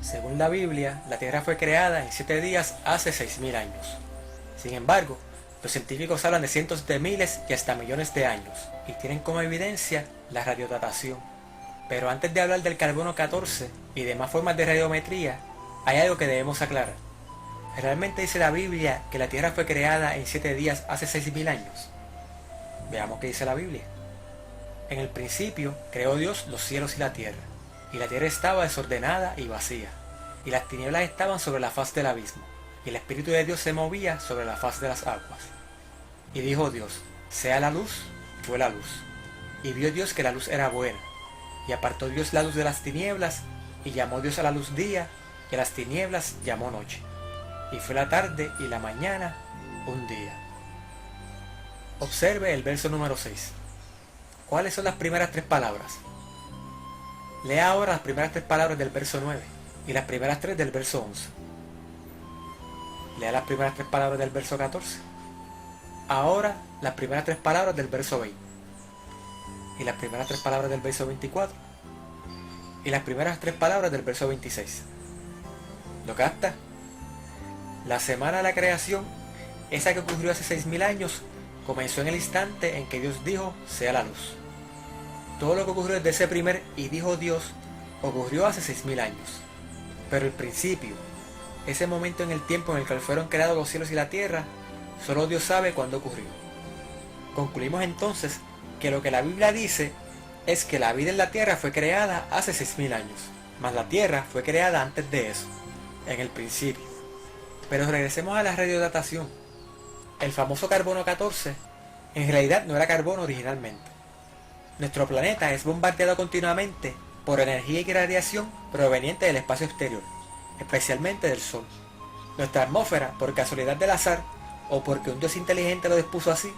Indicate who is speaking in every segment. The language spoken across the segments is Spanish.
Speaker 1: Según la Biblia, la Tierra fue creada en 7 días hace 6.000 años. Sin embargo, los científicos hablan de cientos de miles y hasta millones de años, y tienen como evidencia la radiodatación. Pero antes de hablar del carbono 14 y demás formas de radiometría, hay algo que debemos aclarar. ¿Realmente dice la Biblia que la Tierra fue creada en 7 días hace 6.000 años? Veamos qué dice la Biblia. En el principio creó Dios los cielos y la tierra estaba desordenada y vacía, y las tinieblas estaban sobre la faz del abismo, y el Espíritu de Dios se movía sobre la faz de las aguas. Y dijo Dios, sea la luz, y fue la luz. Y vio Dios que la luz era buena, y apartó Dios la luz de las tinieblas, y llamó Dios a la luz día, y a las tinieblas llamó noche. Y fue la tarde y la mañana un día. Observe el verso número 6. ¿Cuáles son las primeras 3 palabras? Lea ahora las primeras 3 palabras del verso 9 y las primeras 3 del verso 11. Lea las primeras 3 palabras del verso 14. Ahora las primeras 3 palabras del verso 20. Y las primeras 3 palabras del verso 24. Y las primeras 3 palabras del verso 26. ¿Lo capta? La semana de la creación, esa que ocurrió hace 6.000 años, comenzó en el instante en que Dios dijo, sea la luz. Todo lo que ocurrió desde ese primer y dijo Dios, ocurrió hace 6.000 años. Pero el principio, ese momento en el tiempo en el que fueron creados los cielos y la tierra, solo Dios sabe cuándo ocurrió. Concluimos entonces que lo que la Biblia dice es que la vida en la tierra fue creada hace 6.000 años, mas la tierra fue creada antes de eso, en el principio. Pero regresemos a la radiodatación. El famoso carbono 14 en realidad no era carbono originalmente. Nuestro planeta es bombardeado continuamente por energía y radiación proveniente del espacio exterior, especialmente del Sol. Nuestra atmósfera, por casualidad del azar, o porque un Dios inteligente lo dispuso así,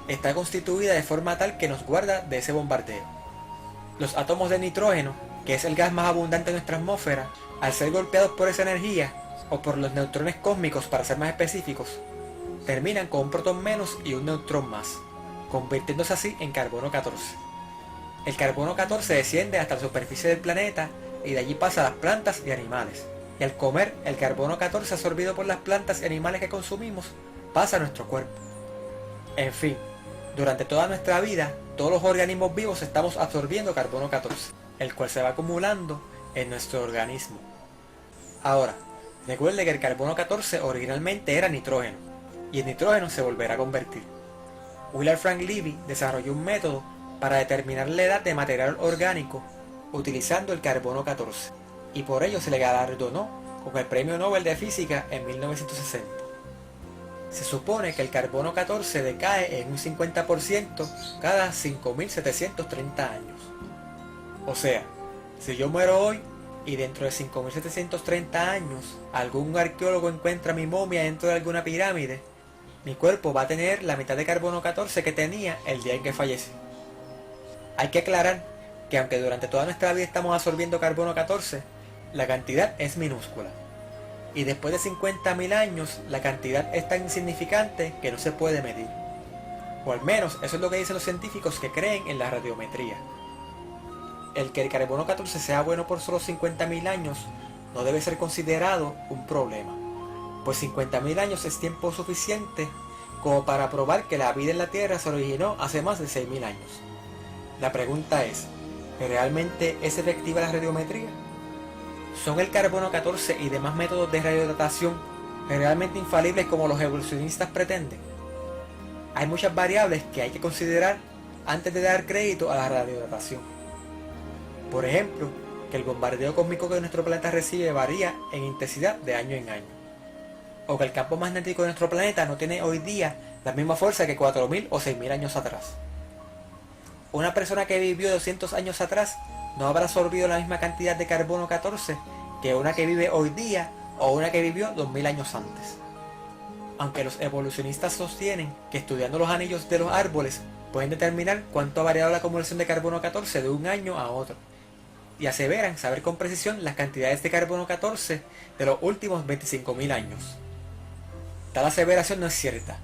Speaker 1: está constituida de forma tal que nos guarda de ese bombardeo. Los átomos de nitrógeno, que es el gas más abundante en nuestra atmósfera, al ser golpeados por esa energía, o por los neutrones cósmicos para ser más específicos, terminan con un protón menos y un neutrón más, convirtiéndose así en carbono 14. El carbono 14 desciende hasta la superficie del planeta y de allí pasa a las plantas y animales. Y al comer el carbono 14 absorbido por las plantas y animales que consumimos, pasa a nuestro cuerpo. En fin, durante toda nuestra vida, todos los organismos vivos estamos absorbiendo carbono 14, el cual se va acumulando en nuestro organismo. Ahora, recuerde que el carbono 14 originalmente era nitrógeno, y el nitrógeno se volverá a convertir. Willard Frank Levy desarrolló un método para determinar la edad de material orgánico utilizando el carbono 14, y por ello se le galardonó con el Premio Nobel de Física en 1960. Se supone que el carbono 14 decae en un 50% cada 5.730 años. O sea, si yo muero hoy y dentro de 5.730 años algún arqueólogo encuentra mi momia dentro de alguna pirámide, mi cuerpo va a tener la mitad de carbono 14 que tenía el día en que fallecí. Hay que aclarar que aunque durante toda nuestra vida estamos absorbiendo carbono 14, la cantidad es minúscula. Y después de 50.000 años, la cantidad es tan insignificante que no se puede medir. O al menos eso es lo que dicen los científicos que creen en la radiometría. El que el carbono 14 sea bueno por solo 50.000 años no debe ser considerado un problema, pues 50.000 años es tiempo suficiente como para probar que la vida en la Tierra se originó hace más de 6.000 años. La pregunta es, ¿realmente es efectiva la radiometría? ¿Son el carbono 14 y demás métodos de radiodatación realmente infalibles como los evolucionistas pretenden? Hay muchas variables que hay que considerar antes de dar crédito a la radiodatación. Por ejemplo, que el bombardeo cósmico que nuestro planeta recibe varía en intensidad de año en año. O que el campo magnético de nuestro planeta no tiene hoy día la misma fuerza que 4.000 o 6.000 años atrás. Una persona que vivió 200 años atrás no habrá absorbido la misma cantidad de carbono 14 que una que vive hoy día o una que vivió 2.000 años antes. Aunque los evolucionistas sostienen que estudiando los anillos de los árboles pueden determinar cuánto ha variado la acumulación de carbono 14 de un año a otro, y aseveran saber con precisión las cantidades de carbono 14 de los últimos 25.000 años. Tal aseveración no es cierta,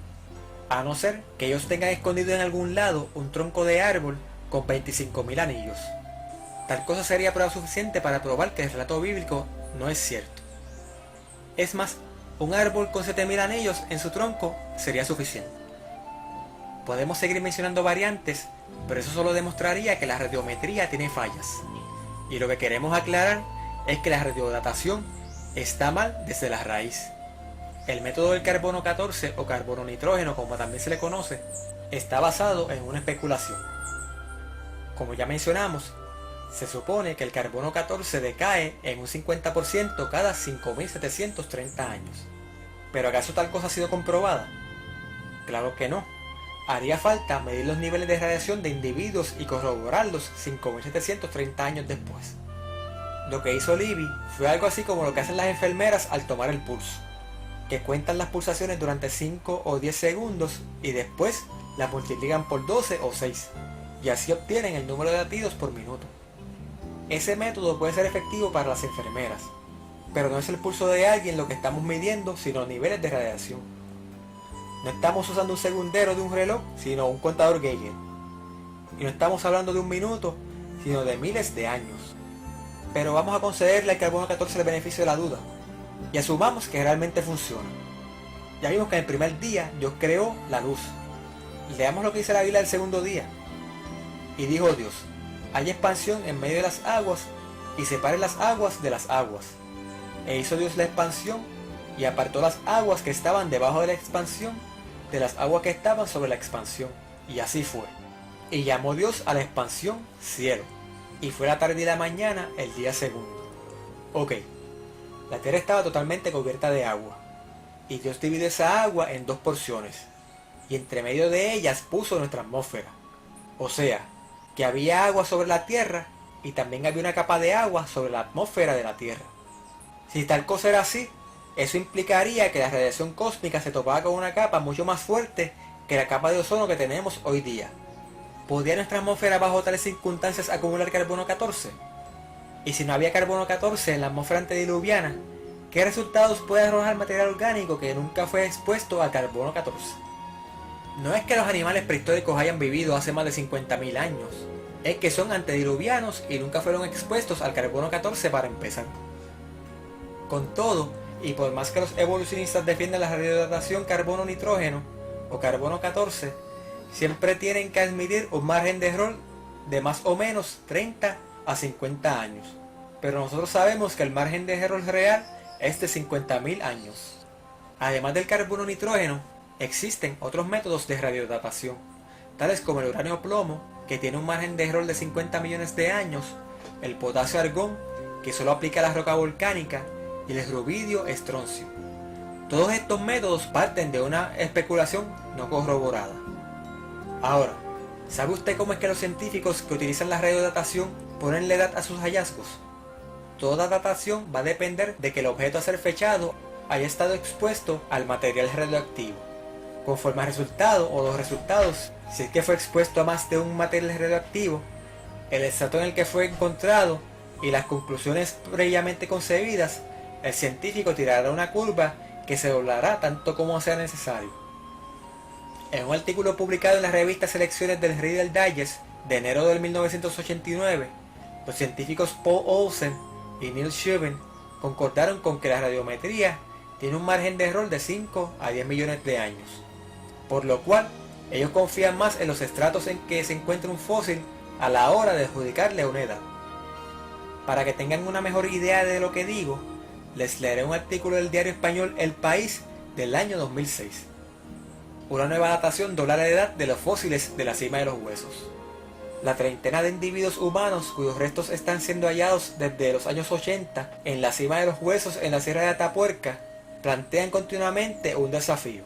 Speaker 1: a no ser que ellos tengan escondido en algún lado un tronco de árbol con 25.000 anillos. Tal cosa sería prueba suficiente para probar que el relato bíblico no es cierto. Es más, un árbol con 7000 anillos en su tronco sería suficiente. Podemos seguir mencionando variantes, pero eso solo demostraría que la radiometría tiene fallas. Y lo que queremos aclarar es que la radiodatación está mal desde la raíz. El método del carbono 14 o carbono nitrógeno, como también se le conoce, está basado en una especulación. Como ya mencionamos, se supone que el carbono 14 decae en un 50% cada 5730 años. ¿Pero acaso tal cosa ha sido comprobada? Claro que no. Haría falta medir los niveles de radiación de individuos y corroborarlos 5730 años después. Lo que hizo Libby fue algo así como lo que hacen las enfermeras al tomar el pulso, que cuentan las pulsaciones durante 5 o 10 segundos y después las multiplican por 12 o 6, y así obtienen el número de latidos por minuto. Ese método puede ser efectivo para las enfermeras, pero no es el pulso de alguien lo que estamos midiendo, sino los niveles de radiación. No estamos usando un segundero de un reloj, sino un contador Geiger. Y no estamos hablando de un minuto, sino de miles de años. Pero vamos a concederle al carbono 14 el beneficio de la duda, y asumamos que realmente funciona. Ya vimos que en el primer día Dios creó la luz. Leamos lo que dice la Biblia del segundo día. Y dijo Dios: hay expansión en medio de las aguas, y separe las aguas de las aguas. E hizo Dios la expansión, y apartó las aguas que estaban debajo de la expansión de las aguas que estaban sobre la expansión. Y así fue. Y llamó Dios a la expansión cielo. Y fue la tarde y la mañana el día segundo. Ok, la tierra estaba totalmente cubierta de agua. Y Dios dividió esa agua en dos porciones. Y entre medio de ellas puso nuestra atmósfera. O sea, que había agua sobre la tierra y también había una capa de agua sobre la atmósfera de la tierra. Si tal cosa era así, eso implicaría que la radiación cósmica se topaba con una capa mucho más fuerte que la capa de ozono que tenemos hoy día. ¿Podría nuestra atmósfera bajo tales circunstancias acumular carbono 14? Y si no había carbono 14 en la atmósfera antediluviana, ¿qué resultados puede arrojar material orgánico que nunca fue expuesto al carbono 14? No es que los animales prehistóricos hayan vivido hace más de 50.000 años, es que son antediluvianos y nunca fueron expuestos al carbono 14 para empezar. Con todo, y por más que los evolucionistas defiendan la radiodatación carbono-nitrógeno o carbono 14, siempre tienen que admitir un margen de error de más o menos 30 a 50 años. Pero nosotros sabemos que el margen de error real es de 50.000 años. Además del carbono-nitrógeno, existen otros métodos de radiodatación, tales como el uranio-plomo, que tiene un margen de error de 50 millones de años, el potasio-argón, que solo aplica a la roca volcánica, y el rubidio-estroncio. Todos estos métodos parten de una especulación no corroborada. Ahora, ¿sabe usted cómo es que los científicos que utilizan la radiodatación ponen la edad a sus hallazgos? Toda datación va a depender de que el objeto a ser fechado haya estado expuesto al material radioactivo. Conforme al resultado o los resultados, si es que fue expuesto a más de un material radioactivo, el estrato en el que fue encontrado y las conclusiones previamente concebidas, el científico tirará una curva que se doblará tanto como sea necesario. En un artículo publicado en la revista Selecciones del Reader's Digest de enero del 1989, los científicos Paul Olsen y Neil Shubin concordaron con que la radiometría tiene un margen de error de 5 a 10 millones de años, por lo cual ellos confían más en los estratos en que se encuentra un fósil a la hora de adjudicarle una edad. Para que tengan una mejor idea de lo que digo, les leeré un artículo del diario español El País del año 2006. Una nueva datación dobla la edad de los fósiles de la cima de los huesos. La treintena de individuos humanos cuyos restos están siendo hallados desde los años 80 en la cima de los huesos en la Sierra de Atapuerca plantean continuamente un desafío.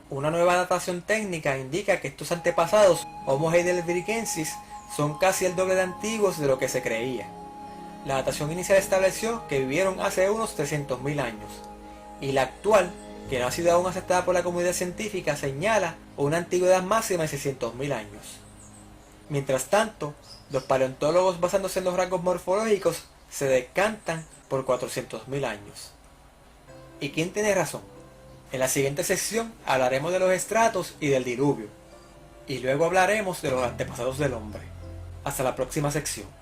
Speaker 1: Una nueva datación técnica indica que estos antepasados Homo heidelbergensis son casi el doble de antiguos de lo que se creía. La datación inicial estableció que vivieron hace unos 300.000 años, y la actual, que no ha sido aún aceptada por la comunidad científica, señala una antigüedad máxima de 600.000 años. Mientras tanto, los paleontólogos, basándose en los rasgos morfológicos, se decantan por 400.000 años. ¿Y quién tiene razón? En la siguiente sección hablaremos de los estratos y del diluvio, y luego hablaremos de los antepasados del hombre. Hasta la próxima sección.